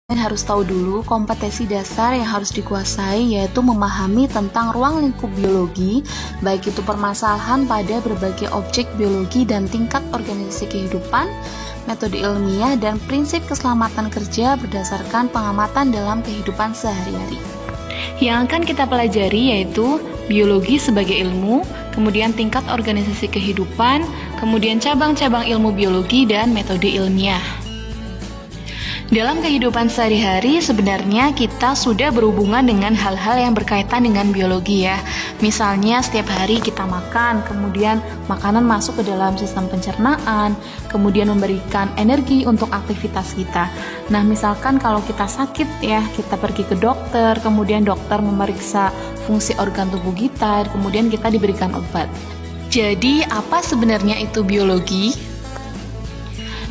Kalian harus tahu dulu kompetensi dasar yang harus dikuasai, yaitu memahami tentang ruang lingkup biologi, baik itu permasalahan pada berbagai objek biologi dan tingkat organisasi kehidupan, metode ilmiah, dan prinsip keselamatan kerja berdasarkan pengamatan dalam kehidupan sehari-hari. Yang akan kita pelajari yaitu biologi sebagai ilmu, kemudian tingkat organisasi kehidupan, kemudian cabang-cabang ilmu biologi, dan metode ilmiah. Dalam kehidupan sehari-hari sebenarnya kita sudah berhubungan dengan hal-hal yang berkaitan dengan biologi ya. Misalnya setiap hari kita makan, kemudian makanan masuk ke dalam sistem pencernaan, kemudian memberikan energi untuk aktivitas kita. Nah, misalkan kalau kita sakit ya, kita pergi ke dokter, kemudian dokter memeriksa fungsi organ tubuh kita, kemudian kita diberikan obat. Jadi, apa sebenarnya itu biologi?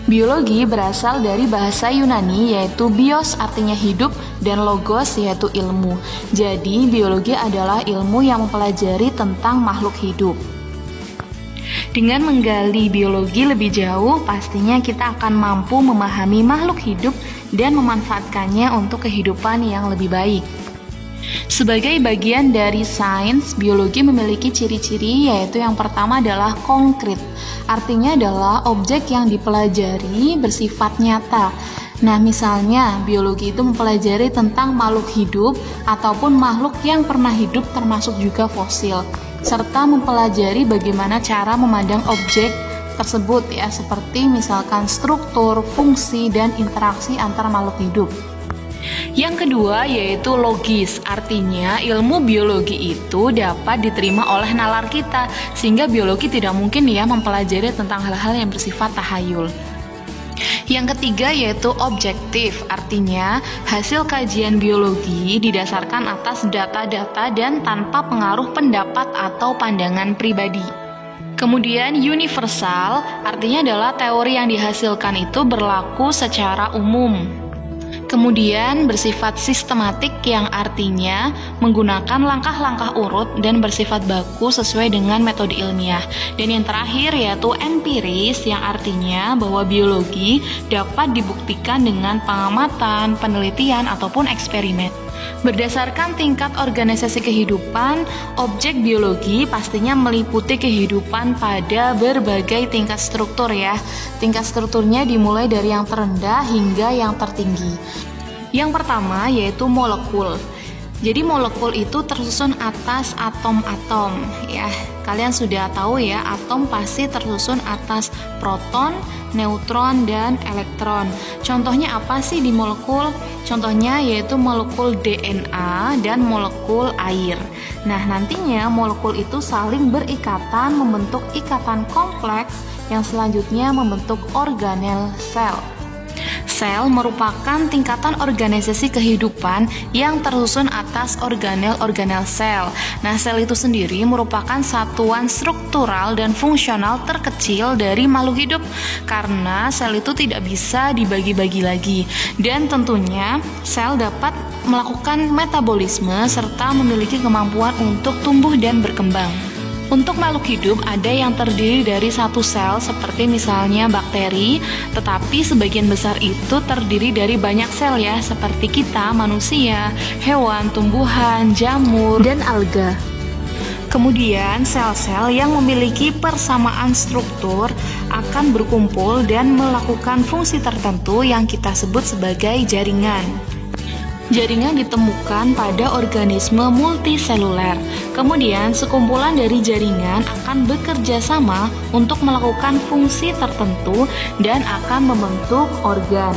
Biologi berasal dari bahasa Yunani yaitu bios artinya hidup dan logos yaitu ilmu. Jadi biologi adalah ilmu yang mempelajari tentang makhluk hidup. Dengan menggali biologi lebih jauh, pastinya kita akan mampu memahami makhluk hidup dan memanfaatkannya untuk kehidupan yang lebih baik. Sebagai bagian dari sains, biologi memiliki ciri-ciri yaitu yang pertama adalah konkret. Artinya adalah objek yang dipelajari bersifat nyata. Nah, misalnya biologi itu mempelajari tentang makhluk hidup ataupun makhluk yang pernah hidup termasuk juga fosil, serta mempelajari bagaimana cara memandang objek tersebut ya, seperti misalkan struktur, fungsi, dan interaksi antar makhluk hidup. Yang kedua yaitu logis, artinya ilmu biologi itu dapat diterima oleh nalar kita, sehingga biologi tidak mungkin ya mempelajari tentang hal-hal yang bersifat tahayul. Yang ketiga yaitu objektif, artinya hasil kajian biologi didasarkan atas data-data dan tanpa pengaruh pendapat atau pandangan pribadi. Kemudian universal, artinya adalah teori yang dihasilkan itu berlaku secara umum. Kemudian bersifat sistematik yang artinya menggunakan langkah-langkah urut dan bersifat baku sesuai dengan metode ilmiah. Dan yang terakhir yaitu empiris yang artinya bahwa biologi dapat dibuktikan dengan pengamatan, penelitian, ataupun eksperimen. Berdasarkan tingkat organisasi kehidupan, objek biologi pastinya meliputi kehidupan pada berbagai tingkat struktur ya. Tingkat strukturnya dimulai dari yang terendah hingga yang tertinggi. Yang pertama yaitu molekul. Jadi molekul itu tersusun atas atom-atom ya. Kalian sudah tahu ya, atom pasti tersusun atas proton, neutron, dan elektron. Contohnya apa sih di molekul? Contohnya yaitu molekul DNA dan molekul air. Nah, nantinya molekul itu saling berikatan membentuk ikatan kompleks yang selanjutnya membentuk organel sel. Sel merupakan tingkatan organisasi kehidupan yang tersusun atas organel-organel sel. Nah, sel itu sendiri merupakan satuan struktural dan fungsional terkecil dari makhluk hidup karena sel itu tidak bisa dibagi-bagi lagi. Dan tentunya sel dapat melakukan metabolisme serta memiliki kemampuan untuk tumbuh dan berkembang. Untuk makhluk hidup ada yang terdiri dari satu sel seperti misalnya bakteri, tetapi sebagian besar itu terdiri dari banyak sel ya, seperti kita, manusia, hewan, tumbuhan, jamur, dan alga. Kemudian sel-sel yang memiliki persamaan struktur akan berkumpul dan melakukan fungsi tertentu yang kita sebut sebagai jaringan. Jaringan ditemukan pada organisme multiseluler. Kemudian sekumpulan dari jaringan akan bekerja sama untuk melakukan fungsi tertentu dan akan membentuk organ.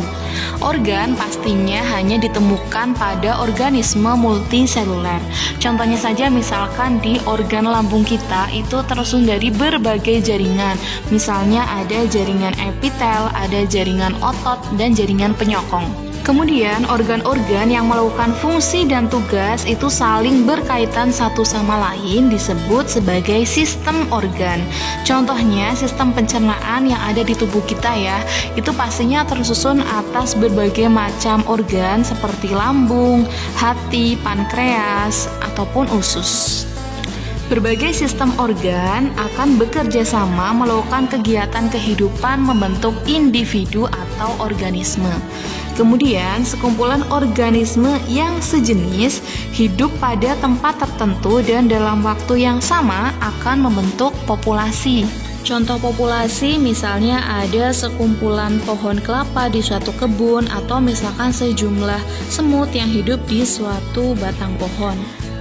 Organ pastinya hanya ditemukan pada organisme multiseluler. Contohnya saja misalkan di organ lambung kita itu tersusun dari berbagai jaringan. Misalnya ada jaringan epitel, ada jaringan otot, dan jaringan penyokong. Kemudian organ-organ yang melakukan fungsi dan tugas itu saling berkaitan satu sama lain disebut sebagai sistem organ. Contohnya sistem pencernaan yang ada di tubuh kita ya, itu pastinya tersusun atas berbagai macam organ seperti lambung, hati, pankreas, ataupun usus. Berbagai sistem organ akan bekerja sama melakukan kegiatan kehidupan membentuk individu atau organisme. Kemudian, sekumpulan organisme yang sejenis hidup pada tempat tertentu dan dalam waktu yang sama akan membentuk populasi. Contoh populasi misalnya ada sekumpulan pohon kelapa di suatu kebun atau misalkan sejumlah semut yang hidup di suatu batang pohon.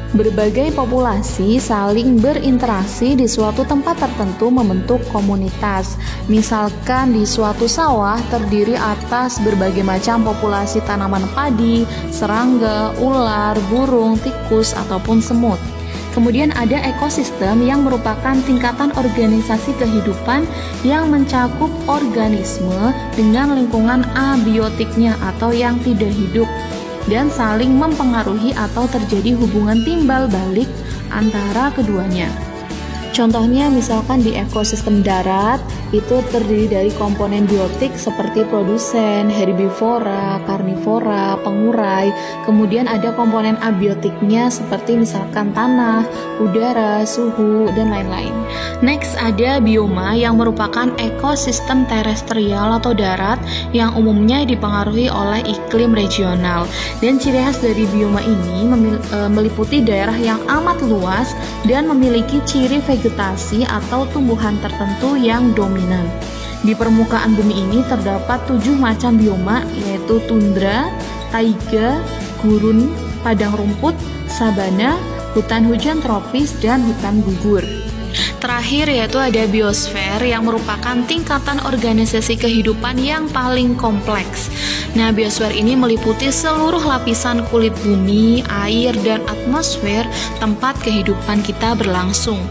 Berbagai populasi saling berinteraksi di suatu tempat tertentu membentuk komunitas. Misalkan di suatu sawah terdiri atas berbagai macam populasi tanaman padi, serangga, ular, burung, tikus, ataupun semut. Kemudian ada ekosistem yang merupakan tingkatan organisasi kehidupan yang mencakup organisme dengan lingkungan abiotiknya atau yang tidak hidup dan saling mempengaruhi atau terjadi hubungan timbal balik antara keduanya. Contohnya misalkan di ekosistem darat itu terdiri dari komponen biotik seperti produsen, herbivora, karnivora, pengurai. Kemudian ada komponen abiotiknya seperti misalkan tanah, udara, suhu, dan lain-lain. Next ada bioma yang merupakan ekosistem terestrial atau darat yang umumnya dipengaruhi oleh iklim regional. Dan ciri khas dari bioma ini meliputi daerah yang amat luas dan memiliki ciri vegetasi atau tumbuhan tertentu yang dominan. Di permukaan bumi ini terdapat 7 macam bioma, yaitu tundra, taiga, gurun, padang rumput, sabana, hutan hujan tropis, dan hutan gugur. Terakhir yaitu ada biosfer yang merupakan tingkatan organisasi kehidupan yang paling kompleks. Nah, biosfer ini meliputi seluruh lapisan kulit bumi, air, dan atmosfer tempat kehidupan kita berlangsung.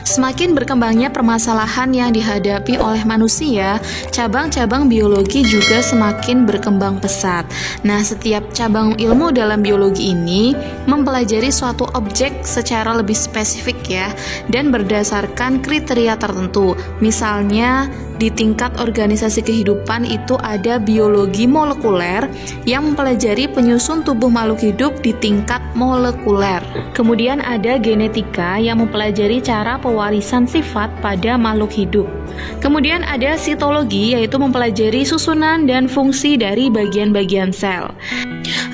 Semakin berkembangnya permasalahan yang dihadapi oleh manusia, cabang-cabang biologi juga semakin berkembang pesat. Nah, setiap cabang ilmu dalam biologi ini mempelajari suatu objek secara lebih spesifik ya, dan berdasarkan kriteria tertentu. Misalnya, di tingkat organisasi kehidupan itu ada biologi molekuler yang mempelajari penyusun tubuh makhluk hidup di tingkat molekuler. Kemudian ada genetika yang mempelajari cara pewarisan sifat pada makhluk hidup. Kemudian ada sitologi yaitu mempelajari susunan dan fungsi dari bagian-bagian sel.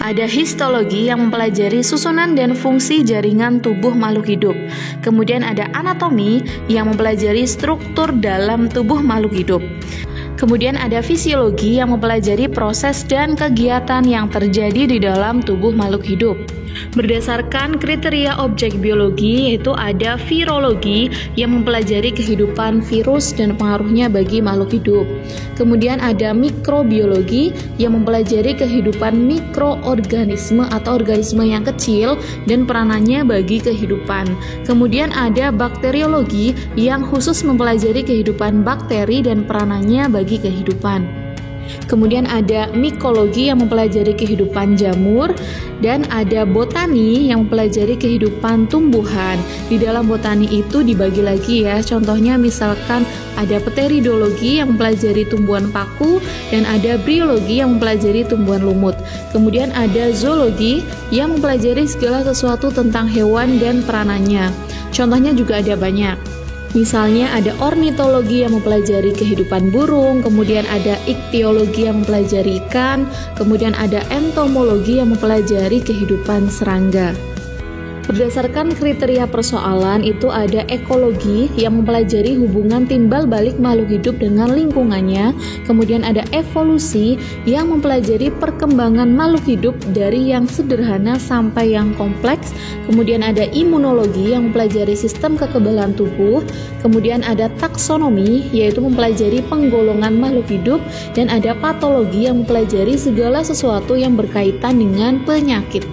Ada histologi yang mempelajari susunan dan fungsi jaringan tubuh makhluk hidup. Kemudian ada anatomi yang mempelajari struktur dalam tubuh makhluk hidup. Kemudian ada fisiologi yang mempelajari proses dan kegiatan yang terjadi di dalam tubuh makhluk hidup. Berdasarkan kriteria objek biologi yaitu ada virologi yang mempelajari kehidupan virus dan pengaruhnya bagi makhluk hidup. Kemudian ada mikrobiologi yang mempelajari kehidupan mikroorganisme atau organisme yang kecil dan peranannya bagi kehidupan. Kemudian ada bakteriologi yang khusus mempelajari kehidupan bakteri dan peranannya bagi kehidupan. Kemudian ada mikologi yang mempelajari kehidupan jamur, dan ada botani yang mempelajari kehidupan tumbuhan. Di dalam botani itu dibagi lagi ya, contohnya misalkan ada pteridologi yang mempelajari tumbuhan paku, dan ada briologi yang mempelajari tumbuhan lumut. Kemudian ada zoologi yang mempelajari segala sesuatu tentang hewan dan peranannya. Contohnya juga ada banyak. Misalnya ada ornitologi yang mempelajari kehidupan burung, kemudian ada iktiologi yang mempelajari ikan, kemudian ada entomologi yang mempelajari kehidupan serangga. Berdasarkan kriteria persoalan itu ada ekologi yang mempelajari hubungan timbal balik makhluk hidup dengan lingkungannya, kemudian ada evolusi yang mempelajari perkembangan makhluk hidup dari yang sederhana sampai yang kompleks, kemudian ada imunologi yang mempelajari sistem kekebalan tubuh, kemudian ada taksonomi yaitu mempelajari penggolongan makhluk hidup, dan ada patologi yang mempelajari segala sesuatu yang berkaitan dengan penyakit.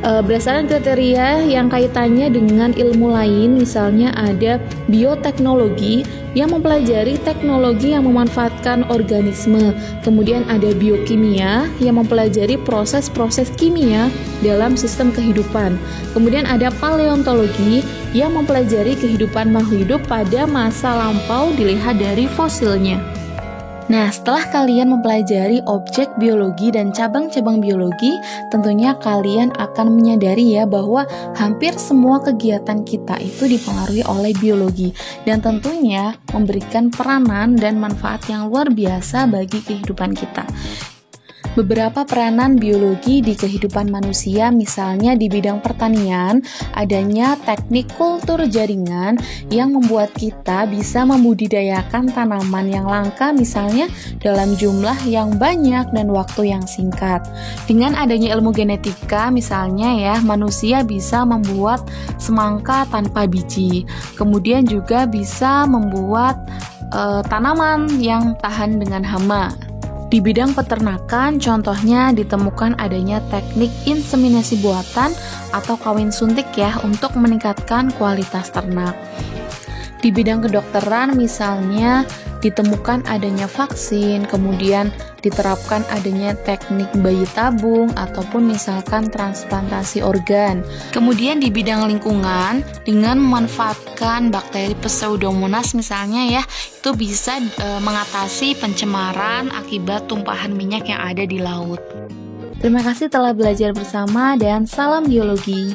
Berdasarkan kriteria yang kaitannya dengan ilmu lain, misalnya ada bioteknologi yang mempelajari teknologi yang memanfaatkan organisme, kemudian ada biokimia yang mempelajari proses-proses kimia dalam sistem kehidupan, kemudian ada paleontologi yang mempelajari kehidupan makhluk hidup pada masa lampau dilihat dari fosilnya. Nah, setelah kalian mempelajari objek biologi dan cabang-cabang biologi, tentunya kalian akan menyadari ya bahwa hampir semua kegiatan kita itu dipengaruhi oleh biologi dan tentunya memberikan peranan dan manfaat yang luar biasa bagi kehidupan kita. Beberapa peranan biologi di kehidupan manusia, misalnya di bidang pertanian, adanya teknik kultur jaringan yang membuat kita bisa membudidayakan tanaman yang langka misalnya dalam jumlah yang banyak dan waktu yang singkat. Dengan adanya ilmu genetika misalnya ya, manusia bisa membuat semangka tanpa biji. Kemudian juga bisa membuat tanaman yang tahan dengan hama. Di bidang peternakan, contohnya ditemukan adanya teknik inseminasi buatan atau kawin suntik ya untuk meningkatkan kualitas ternak. Di bidang kedokteran misalnya ditemukan adanya vaksin, kemudian diterapkan adanya teknik bayi tabung ataupun misalkan transplantasi organ. Kemudian di bidang lingkungan dengan memanfaatkan bakteri Pseudomonas misalnya ya, itu bisa mengatasi pencemaran akibat tumpahan minyak yang ada di laut. Terima kasih telah belajar bersama dan salam biologi.